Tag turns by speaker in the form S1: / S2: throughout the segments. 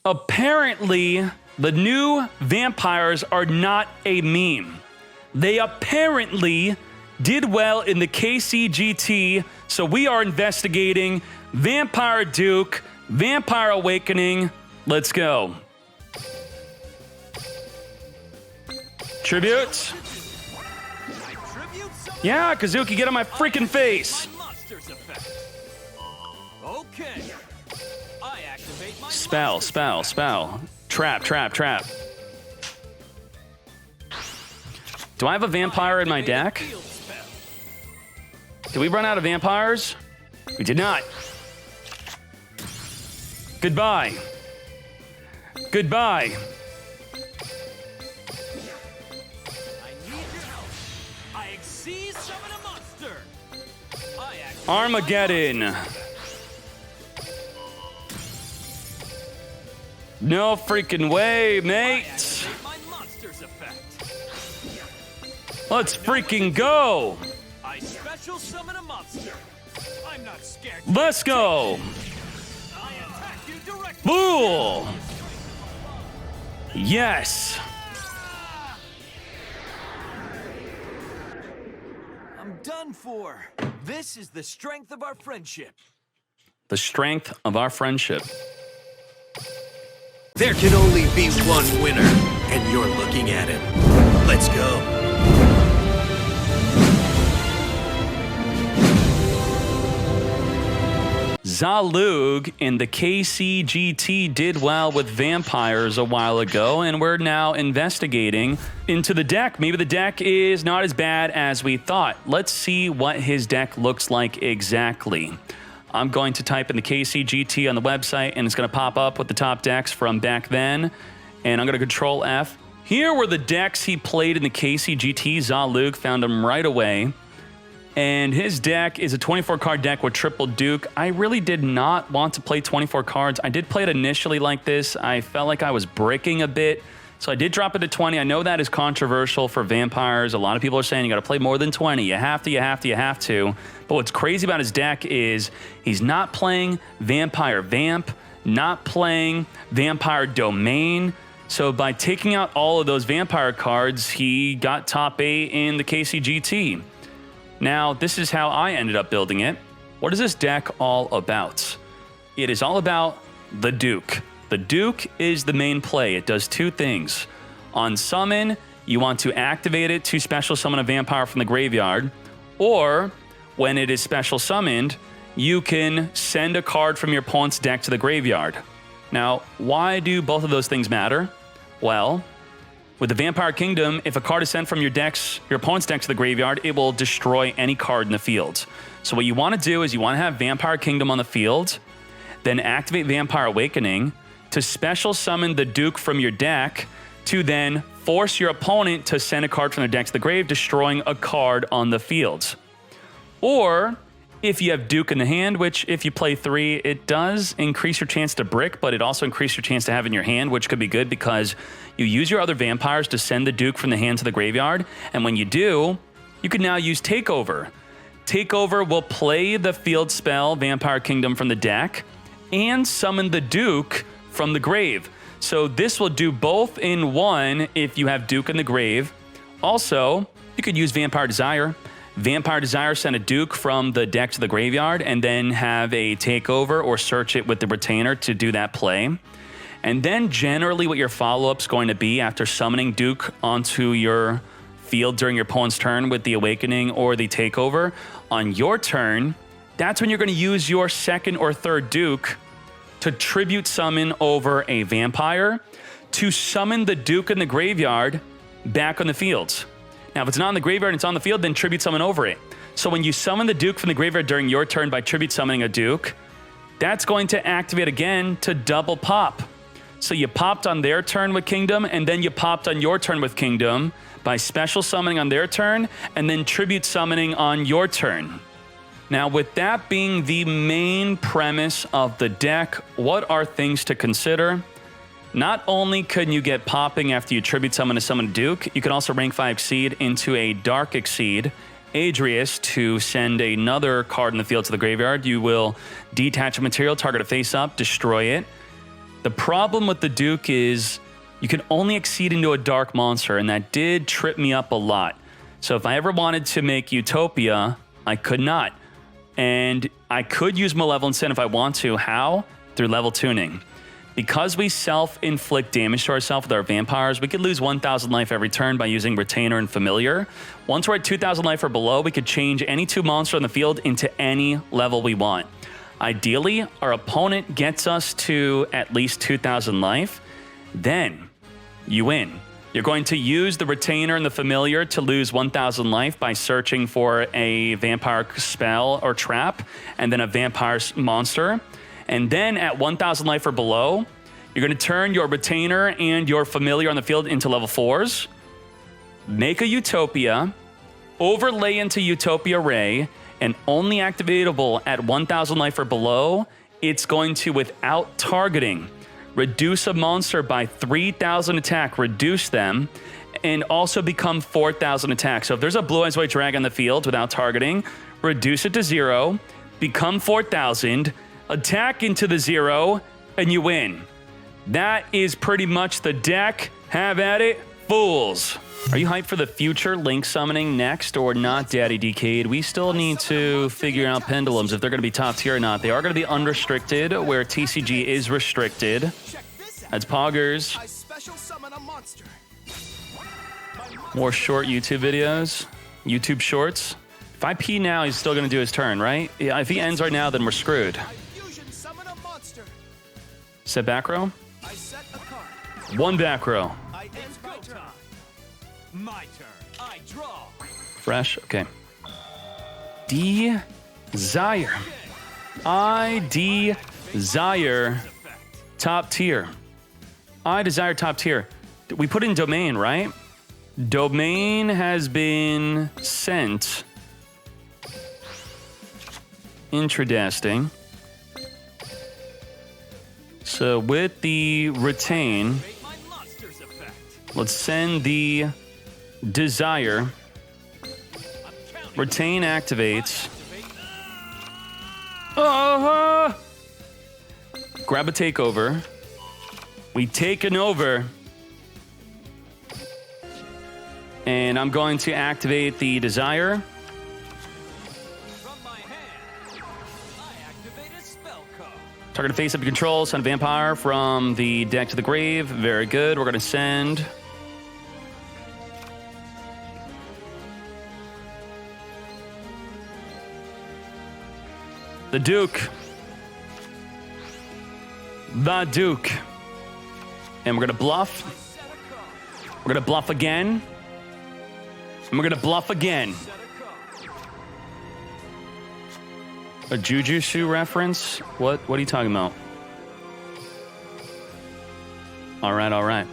S1: Apparently, the new vampires are not a meme. They apparently did well in the KCGT, so we are investigating Vampire Duke, Vampire Awakening. Let's go. Tributes? Yeah, Kazuki, get on my freaking face. Spell. Trap. Do I have a vampire in my deck? Did we run out of vampires? We did not. Goodbye. Armageddon. No freaking way, mate. Let's freaking go. I special summon a monster. I'm not scared. Let's go. I attack you directly. Fool. Yes.
S2: I'm done for. This is the strength of our friendship.
S1: The strength of our friendship.
S2: There can only be one winner, and you're looking at him. Let's go.
S1: Zalug in the KCGT did well with vampires a while ago, and we're now investigating into the deck. Maybe the deck is not as bad as we thought. Let's see what his deck looks like exactly. I'm going to type in the KCGT on the website, and it's going to pop up with the top decks from back then. And I'm going to Control F. Here were the decks he played in the KCGT. Zalug found them right away. And his deck is a 24-card deck with Triple Duke. I really did not want to play 24 cards. I did play it initially like this. I felt like I was bricking a bit. So I did drop it to 20. I know that is controversial for vampires. A lot of people are saying you got to play more than 20. You have to. But what's crazy about his deck is he's not playing Vampire Vamp, not playing Vampire Domain. So by taking out all of those vampire cards, he got top 8 in the KCGT. Now, this is how I ended up building it. What is this deck all about? It is all about the Duke. The Duke is the main play. It does two things. On summon, you want to activate it to special summon a vampire from the graveyard, or when it is special summoned, you can send a card from your opponent's deck to the graveyard. Now, why do both of those things matter? Well, with the Vampire Kingdom, if a card is sent from your opponent's deck to the graveyard, it will destroy any card in the field. So what you want to do is you want to have Vampire Kingdom on the field, then activate Vampire Awakening to special summon the Duke from your deck to then force your opponent to send a card from their deck to the grave, destroying a card on the field. Or if you have Duke in the hand, which if you play 3, it does increase your chance to brick, but it also increases your chance to have in your hand, which could be good because you use your other vampires to send the Duke from the hand to the graveyard. And when you do, you can now use Takeover. Takeover will play the field spell Vampire Kingdom from the deck and summon the Duke from the grave. So this will do both in one if you have Duke in the grave. Also, you could use Vampire Desire. Vampire Desire, send a Duke from the deck to the graveyard and then have a Takeover or search it with the Retainer to do that play. And then generally what your follow-up's going to be after summoning Duke onto your field during your opponent's turn with the Awakening or the Takeover, on your turn, that's when you're going to use your second or third Duke to tribute summon over a vampire to summon the Duke in the graveyard back on the field. Now, if it's not in the graveyard and it's on the field, then tribute summon over it. So when you summon the Duke from the graveyard during your turn by tribute summoning a Duke, that's going to activate again to double pop. So you popped on their turn with Kingdom, and then you popped on your turn with Kingdom by special summoning on their turn, and then tribute summoning on your turn. Now, with that being the main premise of the deck, what are things to consider? Not only can you get popping after you tribute summon a Duke, you can also rank 5 Exceed into a Dark Exceed, Adrius, to send another card in the field to the graveyard. You will detach a material, target a face up, destroy it. The problem with the Duke is you can only exceed into a dark monster, and that did trip me up a lot. So if I ever wanted to make Utopia, I could not. And I could use Malevolent Sin if I want to. How? Through level tuning. Because we self-inflict damage to ourselves with our vampires, we could lose 1,000 life every turn by using Retainer and Familiar. Once we're at 2,000 life or below, we could change any 2 monsters on the field into any level we want. Ideally, our opponent gets us to at least 2,000 life. Then you win. You're going to use the Retainer and the Familiar to lose 1,000 life by searching for a vampire spell or trap, and then a vampire monster. And then at 1,000 life or below, you're going to turn your Retainer and your Familiar on the field into level 4s, make a Utopia, overlay into Utopia Ray, and only activatable at 1,000 life or below, it's going to, without targeting, reduce a monster by 3,000 attack, reduce them, and also become 4,000 attack. So if there's a Blue Eyes White Dragon on the field without targeting, reduce it to 0, become 4,000, attack into the 0, and you win. That is pretty much the deck. Have at it, fools. Are you hyped for the future Link summoning next or not, Daddy Dkayed? We still need to figure out Pendulums, if they're going to be top tier or not. They are going to be unrestricted, where TCG is restricted. That's Poggers. More short YouTube videos. YouTube Shorts. If I pee now, he's still going to do his turn, right? Yeah, if he ends right now, then we're screwed. Set back row? 1 back row.
S3: My turn. I draw.
S1: Fresh. Okay. Desire. I desire top tier. I desire top tier. We put in domain, right? Domain has been sent. Interesting. So with the retain, let's send the desire. Retain activates. Grab a takeover. We take an over. And I'm going to activate the desire. Target face up your control, send a vampire from the deck to the grave. Very good. We're going to send the Duke. The Duke. And we're going to bluff. We're going to bluff again. And we're going to bluff again. A Jujutsu reference? What are you talking about? All right, all right.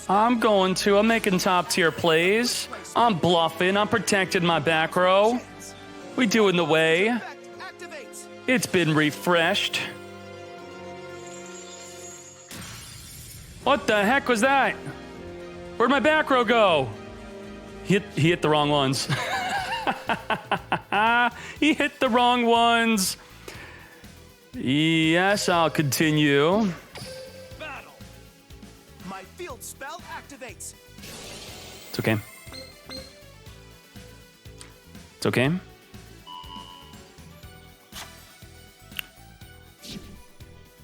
S1: I'm making top tier plays. I'm bluffing. I'm protecting my back row. We doing the way. It's been refreshed. What the heck was that? Where'd my back row go? He hit the wrong ones. He hit the wrong ones. Yes, I'll continue.
S3: Battle. My field spell activates.
S1: It's okay. It's okay.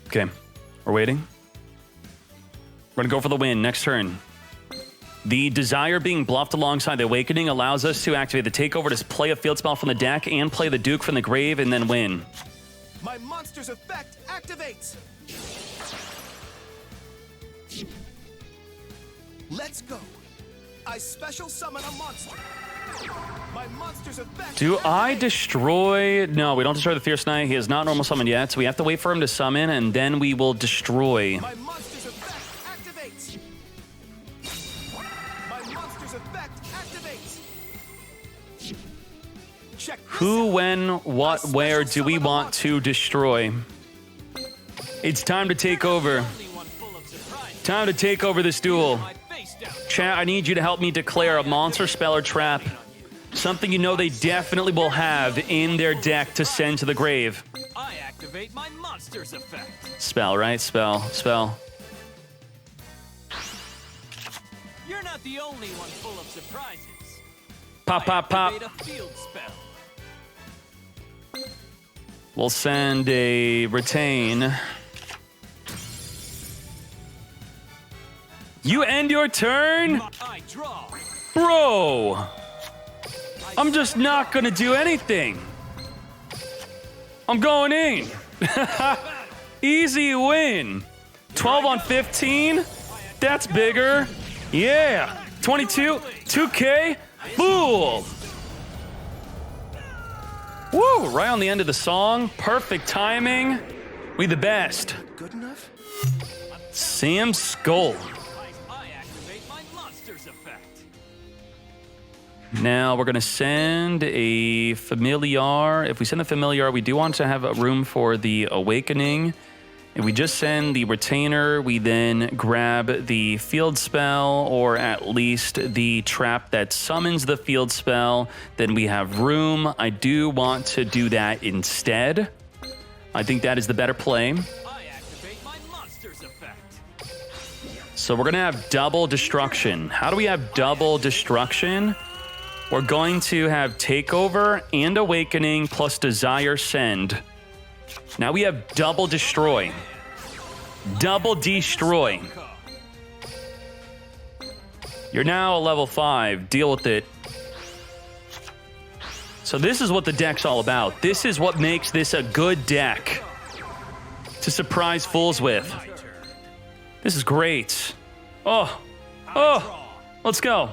S1: Okay, we're waiting. We're gonna go for the win next turn. The Desire being bluffed alongside the Awakening allows us to activate the Takeover to play a field spell from the deck and play the Duke from the grave and then win.
S3: My monster's effect activates. Let's go. I special summon a monster. My monster's effect.
S1: Do I destroy? No, we don't destroy the Fierce Knight. He is not normal summoned yet, so we have to wait for him to summon and then we will destroy.
S3: My monster's effect activates. My monster's effect activates. Check this
S1: Who,
S3: out.
S1: when, what, where do we want to destroy? It's time to take over. Time to take over this duel. Chat, I need you to help me declare a monster spell or trap. Something you know they definitely will have in their deck to send to the grave.
S2: activate my monsters effect.
S1: Spell, right? Spell.
S2: You're not the only one full of surprises.
S1: Pop.
S2: Activate a field spell.
S1: We'll send a retain. You end your turn?
S2: I draw.
S1: Bro! I'm just not gonna do anything. I'm going in. Easy win. 12 on 15. That's bigger. Yeah. 22. 2K. Fool. Woo! Right on the end of the song. Perfect timing. We the best.
S3: Good enough?
S1: Sam Skull.
S2: I activate my monsters effect.
S1: Now we're going to send a familiar. If we send the familiar, we do want to have a room for the awakening. If we just send the retainer, we then grab the field spell, or at least the trap that summons the field spell. Then we have room. I do want to do that instead. I think that is the better play.
S2: I activate my monsters effect.
S1: So we're going to have double destruction. How do we have double destruction? We're going to have takeover and awakening plus desire send. Now we have double destroy. Double destroy. You're now a level 5. Deal with it. So this is what the deck's all about. This is what makes this a good deck to surprise fools with. This is great. Oh, let's go.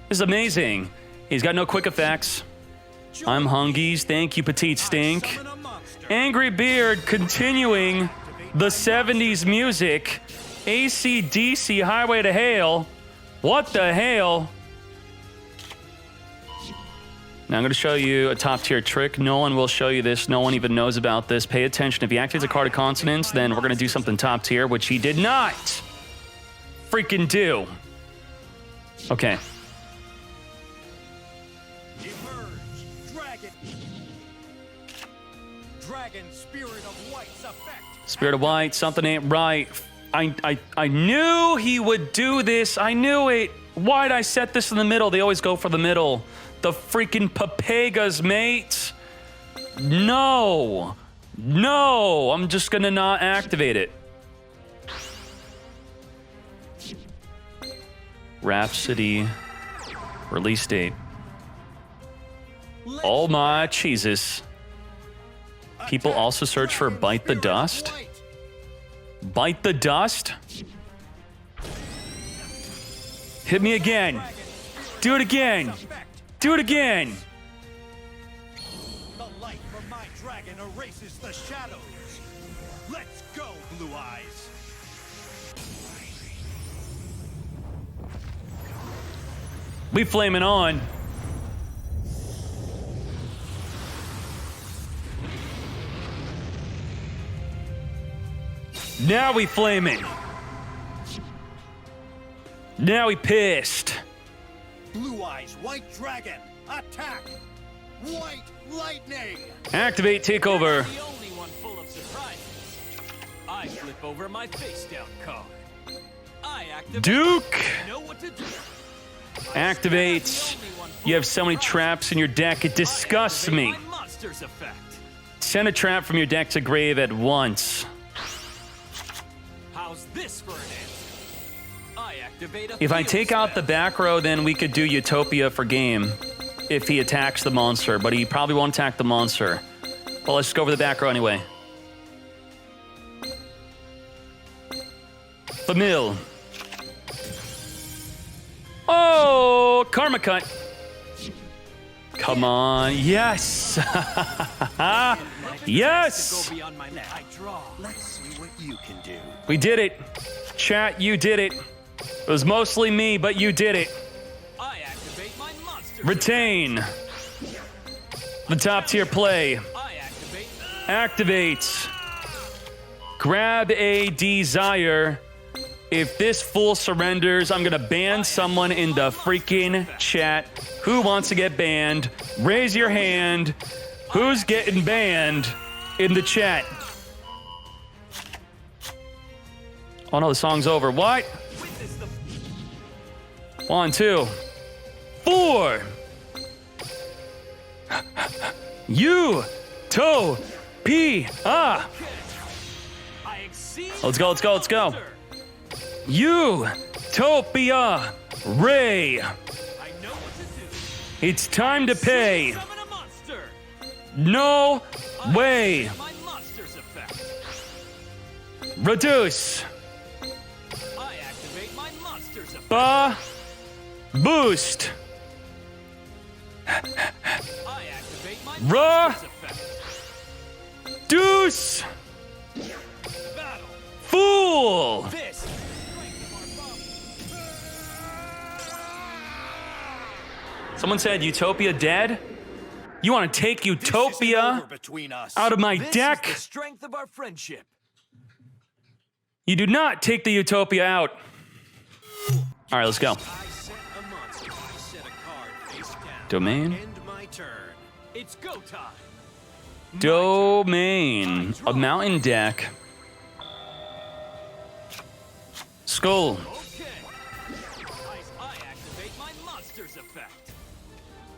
S1: This is amazing. He's got no quick effects. I'm Hungies. Thank you, Petite Stink. Angry Beard continuing the 70s music. AC/DC Highway to Hell. What the hell? Now I'm going to show you a top tier trick. No one will show you this. No one even knows about this. Pay attention. If he activates a card of consonants, then we're going to do something top tier, which he did not freaking do. Okay.
S3: Dragon Spirit of White's effect.
S1: Spirit of White, something ain't right. I knew he would do this. I knew it. Why'd I set this in the middle? They always go for the middle. The freaking Papegas, mate. No. I'm just gonna not activate it. Rhapsody. Release date. Oh my Jesus. People also search for Bite the Dust. Bite the Dust? Hit me again. Do it again. Do it again.
S3: The light from my dragon erases the shadows. Let's go, Blue Eyes.
S1: We flaming on. Now we flaming. Now we pissed.
S3: Blue Eyes, White Dragon, attack! White Lightning!
S1: Activate takeover.
S2: The only one full of surprises. I flip over my face down card. I activate.
S1: Duke.
S2: Know what to do.
S1: Activates. You have so many traps in your deck, it disgusts me.
S2: My monsters effect.
S1: Send a trap from your deck to grave at once.
S2: How's this for an answer? I activate a
S1: If I
S2: field
S1: take out the
S2: spell.
S1: back row, then we could do Utopia for game if he attacks the monster, but he probably won't attack the monster. Well, let's just go over the back row anyway. Famil. Oh, Karma Cut. Come on. Yes. Yes.
S2: Go beyond my neck. I draw.
S3: Let's see what you can do.
S1: We did it. Chat, you did it. It was mostly me, but you did it.
S2: I activate my monsters.
S1: Retain. The top tier play.
S2: I activate.
S1: Activates. Grab a desire. If this fool surrenders, I'm gonna ban someone in the freaking chat. Who wants to get banned? Raise your hand. Who's getting banned in the chat? Oh no, the song's over. What?
S2: Witness the
S1: 1, 2, 4. Utopia.
S2: I exceed
S1: Let's go, let's go, let's go.
S2: monster.
S1: Utopia. Ray.
S2: I know what to do.
S1: It's time to pay.
S2: Summon a monster.
S1: No way.
S2: My monster's effect.
S1: Reduce.
S2: I activate my monster's effect.
S1: Boost.
S2: I activate my
S1: Ra-
S2: monster's effect.
S1: Deuce.
S2: Battle.
S1: Fool.
S2: This.
S1: Someone said Utopia dead? You want to take Utopia
S3: between us.
S1: out of my
S2: This
S1: deck?
S2: is the strength of our friendship.
S1: You do not take the Utopia out. All right, let's go.
S2: I set a monster. I set a card face down.
S1: Domain.
S2: End my turn. It's go time.
S1: Domain. A mountain deck. Skull.
S2: Okay. I activate my monster's effect.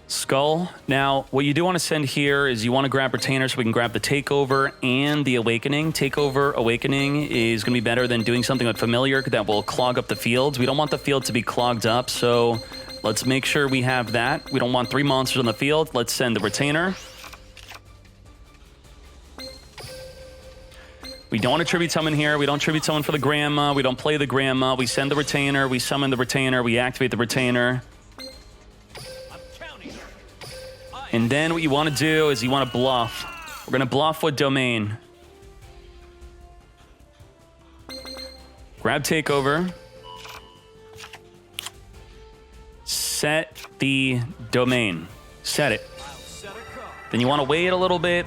S1: Skull. Now, what you do want to send here is you want to grab Retainer so we can grab the Takeover and the Awakening. Takeover, Awakening is going to be better than doing something with Familiar that will clog up the fields. We don't want the field to be clogged up, so let's make sure we have that. We don't want 3 monsters on the field. Let's send the Retainer. We don't want to Tribute Summon here. We don't Tribute Summon for the Grandma. We don't play the Grandma. We send the Retainer. We summon the Retainer. We activate the Retainer.
S2: I'm counting.
S1: And then what you want to do is you want to bluff. We're going to bluff with Domain. Grab Takeover. Set the Domain. Set it.
S2: I'll set a card.
S1: Then you want to wait a little bit.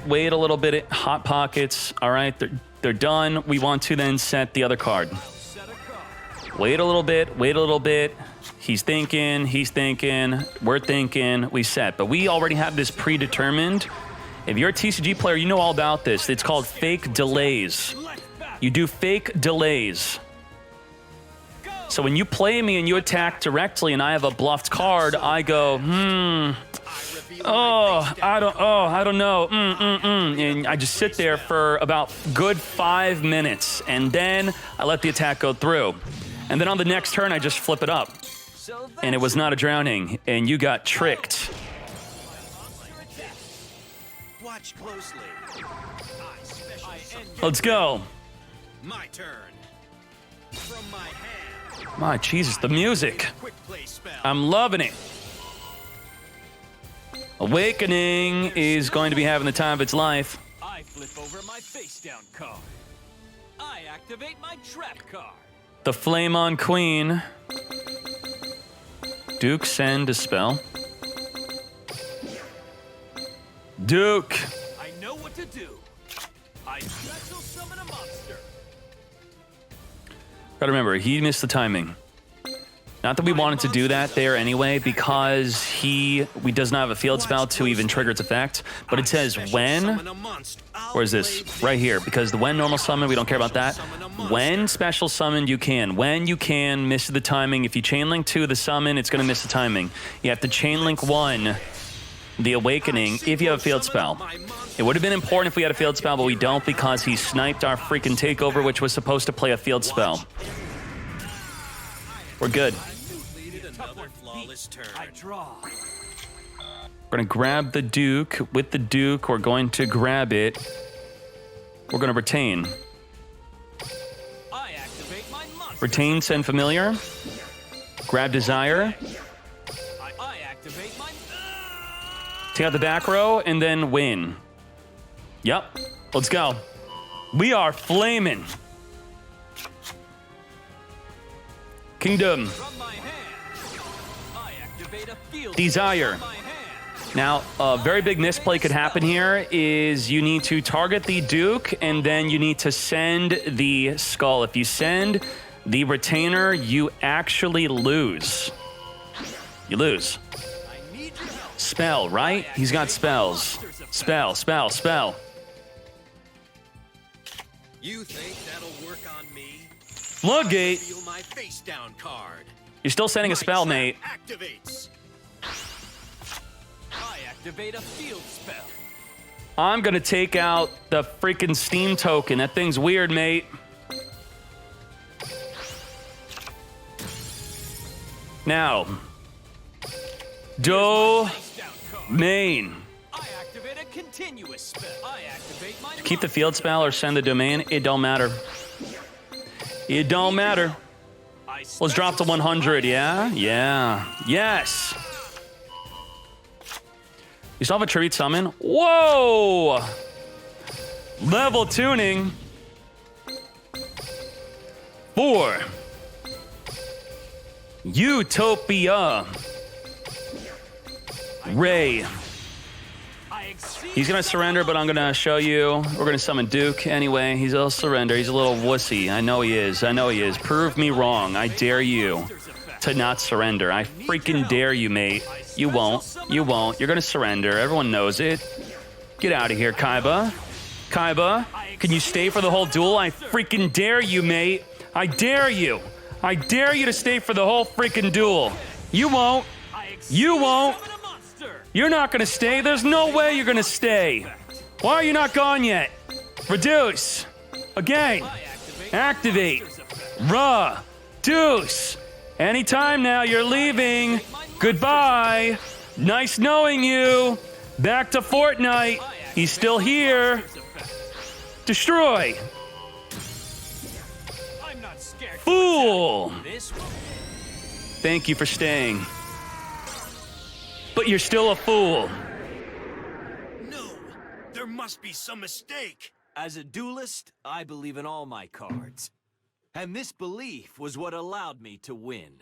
S1: Hot Pockets. All right, they're done. We want to then set the other card.
S2: I'll set a card.
S1: Wait a little bit. He's thinking, we're thinking, we set. But we already have this predetermined. If you're a TCG player, you know all about this. It's called fake delays.
S2: Let's back.
S1: You do fake delays. So when you play me and you attack directly and I have a bluffed card, I go, I don't know. And I just sit there for about good 5 minutes. And then I let the attack go through. And then on the next turn, I just flip it up.
S2: So
S1: And it was not a drowning. And you got tricked.
S3: Watch closely.
S2: I end
S1: Let's go.
S3: My turn. From my hand.
S1: My Jesus, the music.
S3: Quick play spell.
S1: I'm loving it. Awakening is going to be having the time of its life.
S2: I flip over my face down card. I activate my trap card.
S1: The Flame on Queen. Duke, send a spell. Duke.
S2: I know what to do. I special summon a monster.
S1: Gotta remember, he missed the timing. Not that we wanted to do that there anyway, because we does not have a field spell to even trigger its effect. But it says when. Where is this? Right here. Because the when normal summon, we don't care about that. When special summon, you can. When you can, miss the timing. If you chain link 2 the summon, it's going to miss the timing. You have to chain link 1 the Awakening if you have a field spell. It would have been important if we had a field spell, but we don't because he sniped our freaking Takeover, which was supposed to play a field spell. We're good.
S3: Another flawless turn.
S2: I draw.
S1: We're going to grab the Duke. With the Duke, we're going to grab it. We're going to retain.
S2: I activate my monster.
S1: Retain, send Familiar. Grab Desire.
S2: I activate my.
S1: Take out the back row, and then win. Yep. Let's go. We are flaming. Kingdom.
S2: From my hand. I activate a field.
S1: Desire.
S2: From my hand.
S1: Now, a very big misplay could happen here is you need to target the Duke, and then you need to send the Skull. If you send the Retainer, you actually lose. You lose.
S2: I need your help.
S1: Spell, right? He's got spells. Spell.
S3: You think that'll work on me?
S1: Floodgate?
S3: Reveal my face down card.
S1: You're still sending a
S3: My
S1: spell,
S3: trap
S1: mate.
S3: Activates.
S2: I activate a field spell.
S1: I'm gonna take out the freaking Steam token. That thing's weird, mate. Now, domain.
S2: Face down card. I activate a continuous spell. I activate my
S1: Keep the field spell or send the domain. It don't matter. It don't matter. Let's drop to 100, yeah? Yeah. Yes. You still have a tribute summon? Whoa! Level tuning. 4. Utopia. Ray. He's gonna surrender, but I'm gonna show you. We're gonna summon Duke anyway. He'll surrender. He's a little wussy. I know he is. I know he is. Prove me wrong. I dare you to not surrender. I freaking dare you, mate. You won't. You won't. You're gonna surrender. Everyone knows it. Get out of here, Kaiba. Kaiba, can you stay for the whole duel? I freaking dare you, mate. I dare you. I dare you to stay for the whole freaking duel. You won't. You won't. You're not gonna stay. There's no way you're gonna stay. Why are you not gone yet? Reduce. Again. Activate. Reduce. Anytime now, you're leaving. Goodbye. Nice knowing you. Back to Fortnite. He's still here. Destroy.
S2: I'm not scared.
S1: Fool.
S2: This one.
S1: Thank you for staying. But you're still a fool.
S3: No, there must be some mistake.
S2: As a duelist, I believe in all my cards. And this belief was what allowed me to win.